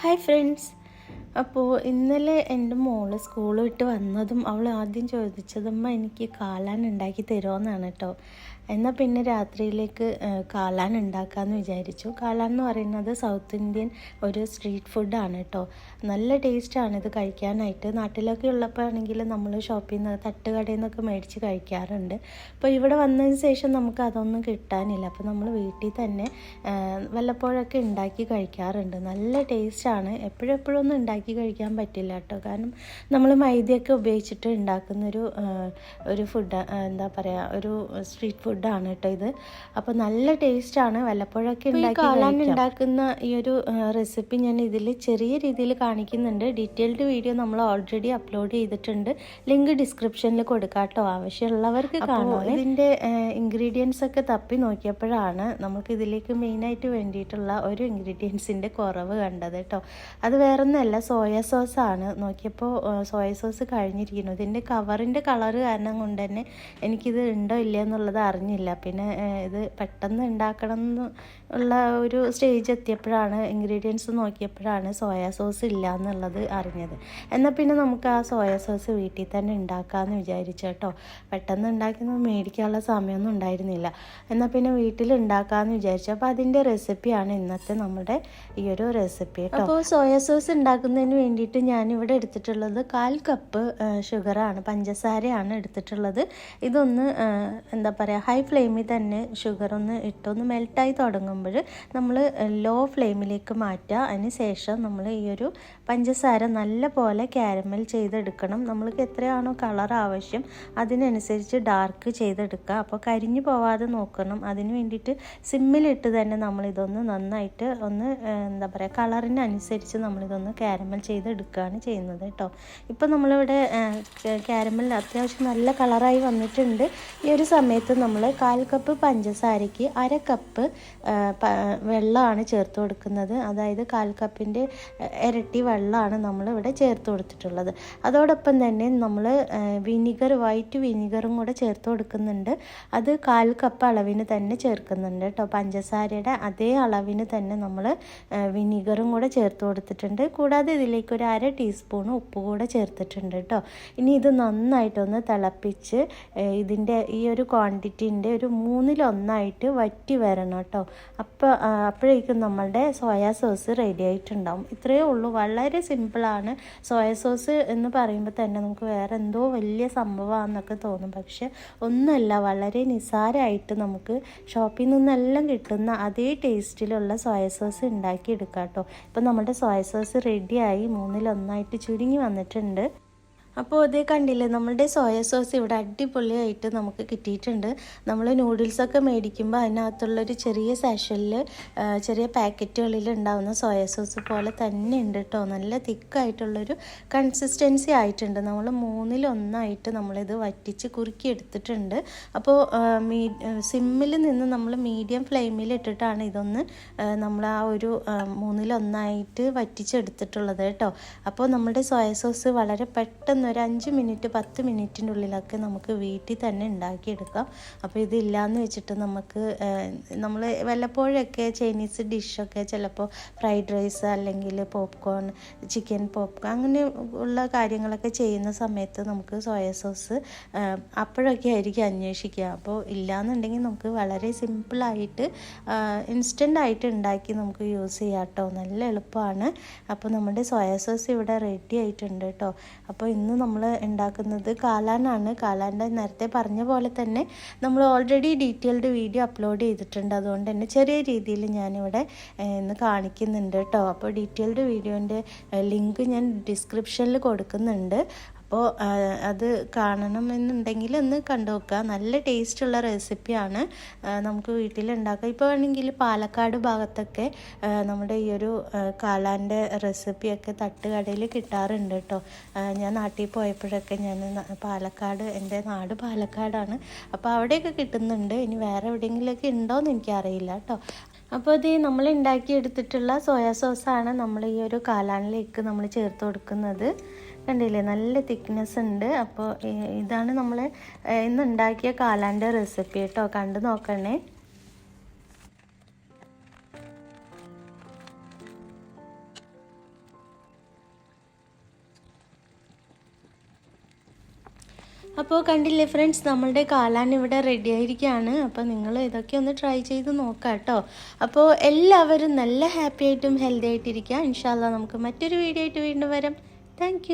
Hi friends. അപ്പോൾ ഇന്നലെ എൻ്റെ മോള് സ്കൂൾ വിട്ട് വന്നതും അവൾ ആദ്യം ചോദിച്ചതമ്മ എനിക്ക് കാലാൻ ഉണ്ടാക്കി തരുമോയെന്നാണ് കേട്ടോ. എന്നാൽ പിന്നെ രാത്രിയിലേക്ക് കാലാൻ ഉണ്ടാക്കാമെന്ന് വിചാരിച്ചു. കാലാൻ എന്ന് പറയുന്നത് സൗത്ത് ഇന്ത്യൻ ഒരു സ്ട്രീറ്റ് ഫുഡാണ് കേട്ടോ. നല്ല ടേസ്റ്റാണ് ഇത് കഴിക്കാനായിട്ട്. നാട്ടിലൊക്കെ ഉള്ളപ്പോൾ ആണെങ്കിൽ നമ്മൾ ഷോപ്പിൽ നിന്ന് തട്ടുകടയിൽ നിന്നൊക്കെ മേടിച്ച് കഴിക്കാറുണ്ട്. അപ്പോൾ ഇവിടെ വന്നതിന് ശേഷം നമുക്ക് അതൊന്നും കിട്ടാനില്ല. അപ്പോൾ നമ്മൾ വീട്ടിൽ തന്നെ വല്ലപ്പോഴൊക്കെ ഉണ്ടാക്കി കഴിക്കാറുണ്ട്. നല്ല ടേസ്റ്റാണ്. എപ്പോഴൊന്നും ഉണ്ടാക്കി കഴിക്കാൻ പറ്റില്ല കേട്ടോ. കാരണം നമ്മൾ മൈദയൊക്കെ ഉപയോഗിച്ചിട്ട് ഉണ്ടാക്കുന്നൊരു ഫുഡ്, എന്താ പറയുക, ഒരു സ്ട്രീറ്റ് ഫുഡാണ് കേട്ടോ ഇത്. അപ്പോൾ നല്ല ടേസ്റ്റാണ്. വല്ലപ്പോഴൊക്കെ കാലാൻ ഉണ്ടാക്കുന്ന ഈ ഒരു റെസിപ്പി ഞാൻ ഇതിൽ ചെറിയ രീതിയിൽ കാണിക്കുന്നുണ്ട്. ഡീറ്റെയിൽഡ് വീഡിയോ നമ്മൾ ഓൾറെഡി അപ്ലോഡ് ചെയ്തിട്ടുണ്ട്. ലിങ്ക് ഡിസ്ക്രിപ്ഷനിൽ കൊടുക്കാം കേട്ടോ, ആവശ്യമുള്ളവർക്ക് കാണാം. ഇതിൻ്റെ ഇൻഗ്രീഡിയൻസ് ഒക്കെ തപ്പി നോക്കിയപ്പോഴാണ് നമുക്ക് ഇതിലേക്ക് മെയിനായിട്ട് വേണ്ടിയിട്ടുള്ള ഒരു ഇൻഗ്രീഡിയൻസിൻ്റെ കുറവ് കണ്ടത് കേട്ടോ. അത് വേറൊന്നുമല്ല, സോയ സോസാണ്. നോക്കിയപ്പോൾ സോയ സോസ് കഴിഞ്ഞിരിക്കുന്നു. ഇതിൻ്റെ കവറിൻ്റെ കളറ് കാരണം കൊണ്ട് തന്നെ എനിക്കിത് ഉണ്ടോ ഇല്ല എന്നുള്ളത് അറിഞ്ഞില്ല. പിന്നെ ഇത് പെട്ടെന്ന് ഉണ്ടാക്കണം ഉള്ള ഒരു സ്റ്റേജ് എത്തിയപ്പോഴാണ്, ഇൻഗ്രീഡിയൻസ് നോക്കിയപ്പോഴാണ് സോയ സോസ് ഇല്ല എന്നുള്ളത് അറിഞ്ഞത്. എന്നാൽ പിന്നെ നമുക്ക് ആ സോയ സോസ് വീട്ടിൽ തന്നെ ഉണ്ടാക്കാമെന്ന് വിചാരിച്ചു കേട്ടോ. പെട്ടെന്ന് ഉണ്ടാക്കുന്നത് മേടിക്കാനുള്ള സമയമൊന്നും ഉണ്ടായിരുന്നില്ല. എന്നാൽ പിന്നെ വീട്ടിൽ ഉണ്ടാക്കാമെന്ന് വിചാരിച്ചു. അപ്പോൾ അതിൻ്റെ റെസിപ്പിയാണ് ഇന്നത്തെ നമ്മുടെ ഈ ഒരു റെസിപ്പി കേട്ടോ. അപ്പോൾ സോയ സോസ് ഉണ്ടാക്കുന്നതിന് വേണ്ടിയിട്ട് ഞാനിവിടെ എടുത്തിട്ടുള്ളത് 1/4 കപ്പ് ഷുഗറാണ്, പഞ്ചസാരയാണ് എടുത്തിട്ടുള്ളത്. ഇതൊന്ന് എന്താ പറയുക, ഹൈ ഫ്ലെയിമിൽ തന്നെ ഷുഗർ ഇട്ടൊന്ന് മെൽട്ടായി തുടങ്ങുമ്പോൾ നമ്മൾ ലോ ഫ്ലെയിമിലേക്ക് മാറ്റുക. അതിന് ശേഷം നമ്മൾ ഈ ഒരു പഞ്ചസാര നല്ല പോലെ കാരമൽ ചെയ്തെടുക്കണം. നമ്മൾക്ക് എത്രയാണോ കളർ ആവശ്യം അതിനനുസരിച്ച് ഡാർക്ക് ചെയ്തെടുക്കുക. അപ്പോൾ കരിഞ്ഞു പോവാതെ നോക്കണം. അതിന് വേണ്ടിയിട്ട് സിമ്മിലിട്ട് തന്നെ നമ്മളിതൊന്ന് നന്നായിട്ട് എന്താ പറയുക, കളറിനനുസരിച്ച് നമ്മളിതൊന്ന് കാരമൽ ചെയ്തെടുക്കുകയാണ് ചെയ്യുന്നത് കേട്ടോ. ഇപ്പോൾ നമ്മളിവിടെ കാരമൽ അത്യാവശ്യം നല്ല കളറായി വന്നിട്ടുണ്ട്. ഈ ഒരു സമയത്ത് നമ്മൾ 1/4 കപ്പ് പഞ്ചസാരയ്ക്ക് 1/2 കപ്പ് വെള്ളമാണ് ചേർത്ത് കൊടുക്കുന്നത്. അതായത് 1/4 കപ്പിൻ്റെ ഇരട്ടി വെള്ളമാണ് നമ്മളിവിടെ ചേർത്ത് കൊടുത്തിട്ടുള്ളത്. അതോടൊപ്പം തന്നെ നമ്മൾ വിനിഗർ, വൈറ്റ് വിനിഗറും കൂടെ ചേർത്ത് കൊടുക്കുന്നുണ്ട്. അത് 1/4 കപ്പ് അളവിന് തന്നെ ചേർക്കുന്നുണ്ട് കേട്ടോ. പഞ്ചസാരയുടെ അതേ അളവിന് തന്നെ നമ്മൾ വിനിഗറും കൂടെ ചേർത്ത് കൊടുത്തിട്ടുണ്ട്. കൂടാതെ ഇതിലേക്ക് ഒരു 1/2 ടീസ്പൂൺ ഉപ്പ് കൂടെ ചേർത്തിട്ടുണ്ട് കേട്ടോ. ഇനി ഇത് നന്നായിട്ടൊന്ന് തിളപ്പിച്ച് ഇതിൻ്റെ ഈ ഒരു ക്വാണ്ടിറ്റീൻ്റെ ഒരു 1/3 വറ്റി വരണം കേട്ടോ. അപ്പോഴേക്കും നമ്മളുടെ സോയാ സോസ് റെഡി ആയിട്ടുണ്ടാവും. ഇത്രയേ ഉള്ളൂ, വളരെ സിമ്പിളാണ്. സോയ സോസ് എന്ന് പറയുമ്പോൾ തന്നെ നമുക്ക് വേറെ എന്തോ വലിയ സംഭവമാണെന്നൊക്കെ തോന്നും. പക്ഷെ ഒന്നുമല്ല, വളരെ നിസ്സാരമായിട്ട് നമുക്ക് ഷോപ്പിൽ നിന്നെല്ലാം കിട്ടുന്ന അതേ ടേസ്റ്റിലുള്ള സോയ സോസ് ഉണ്ടാക്കിയെടുക്കാം കേട്ടോ. ഇപ്പം നമ്മുടെ സോയ സോസ് റെഡിയായി 1/3 ചുരുങ്ങി വന്നിട്ടുണ്ട്. അപ്പോൾ അതേ കണ്ടില്ലേ, നമ്മളുടെ സോയ സോസ് ഇവിടെ അടിപൊളിയായിട്ട് നമുക്ക് കിട്ടിയിട്ടുണ്ട്. നമ്മൾ നൂഡിൽസൊക്കെ മേടിക്കുമ്പോൾ അതിനകത്തുള്ളൊരു ചെറിയ സാഷലിൽ, ചെറിയ പാക്കറ്റുകളിൽ ഉണ്ടാകുന്ന സോയ സോസ് പോലെ തന്നെ ഉണ്ട് കേട്ടോ. നല്ല തിക്കായിട്ടുള്ളൊരു കൺസിസ്റ്റൻസി ആയിട്ടുണ്ട്. നമ്മൾ 1/3 നമ്മളിത് വറ്റിച്ച് കുറുക്കി എടുത്തിട്ടുണ്ട്. അപ്പോൾ സിമ്മിൽ നിന്ന് നമ്മൾ മീഡിയം ഫ്ലെയിമിൽ ഇട്ടിട്ടാണ് ഇതൊന്ന് നമ്മൾ ആ ഒരു 1/3 വറ്റിച്ചെടുത്തിട്ടുള്ളത് കേട്ടോ. അപ്പോൾ നമ്മുടെ സോയ സോസ് വളരെ പെട്ടെന്ന് ഒരു 5 മിനിറ്റ് 10 മിനിറ്റിൻ്റെ ഉള്ളിലൊക്കെ നമുക്ക് വീട്ടിൽ തന്നെ ഉണ്ടാക്കിയെടുക്കാം. അപ്പോൾ ഇതില്ലാന്ന് വെച്ചിട്ട് നമ്മൾ വല്ലപ്പോഴൊക്കെ ചൈനീസ് ഡിഷൊക്കെ, ചിലപ്പോൾ ഫ്രൈഡ് റൈസ് അല്ലെങ്കിൽ പോപ്കോൺ, ചിക്കൻ പോപ്കോൺ, അങ്ങനെ ഉള്ള കാര്യങ്ങളൊക്കെ ചെയ്യുന്ന സമയത്ത് നമുക്ക് സോയ സോസ് അപ്പോഴൊക്കെ ആയിരിക്കും അന്വേഷിക്കുക. അപ്പോൾ ഇല്ലയെന്നുണ്ടെങ്കിൽ നമുക്ക് വളരെ സിമ്പിളായിട്ട് ഇൻസ്റ്റൻ്റായിട്ട് ഉണ്ടാക്കി നമുക്ക് യൂസ് ചെയ്യാം കേട്ടോ. നല്ല എളുപ്പമാണ്. അപ്പോൾ നമ്മുടെ സോയ സോസ് ഇവിടെ റെഡി ആയിട്ടുണ്ട് കേട്ടോ. അപ്പോൾ ഇന്ന് നമ്മൾ ഉണ്ടാക്കുന്നത് കാലാനാണ്. കാലാൻ്റെ നേരത്തെ പറഞ്ഞ പോലെ തന്നെ നമ്മൾ ഓൾറെഡി ഡീറ്റെയിൽഡ് വീഡിയോ അപ്ലോഡ് ചെയ്തിട്ടുണ്ട്. അതുകൊണ്ട് തന്നെ ചെറിയ രീതിയിൽ ഞാനിവിടെ ഇന്ന് കാണിക്കുന്നുണ്ട് കേട്ടോ. അപ്പോൾ ഡീറ്റെയിൽഡ് വീഡിയോൻ്റെ ലിങ്ക് ഞാൻ ഡിസ്ക്രിപ്ഷനിൽ കൊടുക്കുന്നുണ്ട്. അപ്പോൾ അത് കാണണമെന്നുണ്ടെങ്കിൽ ഒന്ന് കണ്ടു നോക്കുക. നല്ല ടേസ്റ്റുള്ള റെസിപ്പിയാണ്, നമുക്ക് വീട്ടിലുണ്ടാക്കാം. ഇപ്പോൾ ആണെങ്കിൽ പാലക്കാട് ഭാഗത്തൊക്കെ നമ്മുടെ ഈ ഒരു കാലാൻ്റെ റെസിപ്പിയൊക്കെ തട്ടുകടയിൽ കിട്ടാറുണ്ട് കേട്ടോ. ഞാൻ നാട്ടിൽ പോയപ്പോഴൊക്കെ ഞാൻ പാലക്കാട്, എൻ്റെ നാട് പാലക്കാടാണ്, അപ്പോൾ അവിടെയൊക്കെ കിട്ടുന്നുണ്ട്. ഇനി വേറെ എവിടെയെങ്കിലുമൊക്കെ ഉണ്ടോയെന്ന് എനിക്കറിയില്ല കേട്ടോ. അപ്പോൾ ഇത് നമ്മൾ ഉണ്ടാക്കിയെടുത്തിട്ടുള്ള സോയാ സോസാണ് നമ്മൾ ഈ ഒരു കാലാനിലേക്ക് നമ്മൾ ചേർത്ത് കൊടുക്കുന്നത്. കണ്ടില്ലേ, നല്ല തിക്നെസ് ഉണ്ട്. അപ്പോൾ ഇതാണ് നമ്മൾ ഇന്ന് ഉണ്ടാക്കിയ കാലാൻ്റെ റെസിപ്പി കേട്ടോ. കണ്ടു നോക്കണേ. അപ്പോൾ കണ്ടില്ലേ ഫ്രണ്ട്സ്, നമ്മളുടെ കാലാൻ ഇവിടെ റെഡി ആയിരിക്കുകയാണ്. അപ്പോൾ നിങ്ങൾ ഇതൊക്കെ ഒന്ന് ട്രൈ ചെയ്ത് നോക്കാം കേട്ടോ. അപ്പോൾ എല്ലാവരും നല്ല ഹാപ്പി ആയിട്ടും ഹെൽത്തി ആയിട്ടിരിക്കുക. ഇൻഷാ അല്ലാ നമുക്ക് മറ്റൊരു വീഡിയോ ആയിട്ട് വീണ്ടും വരാം. താങ്ക്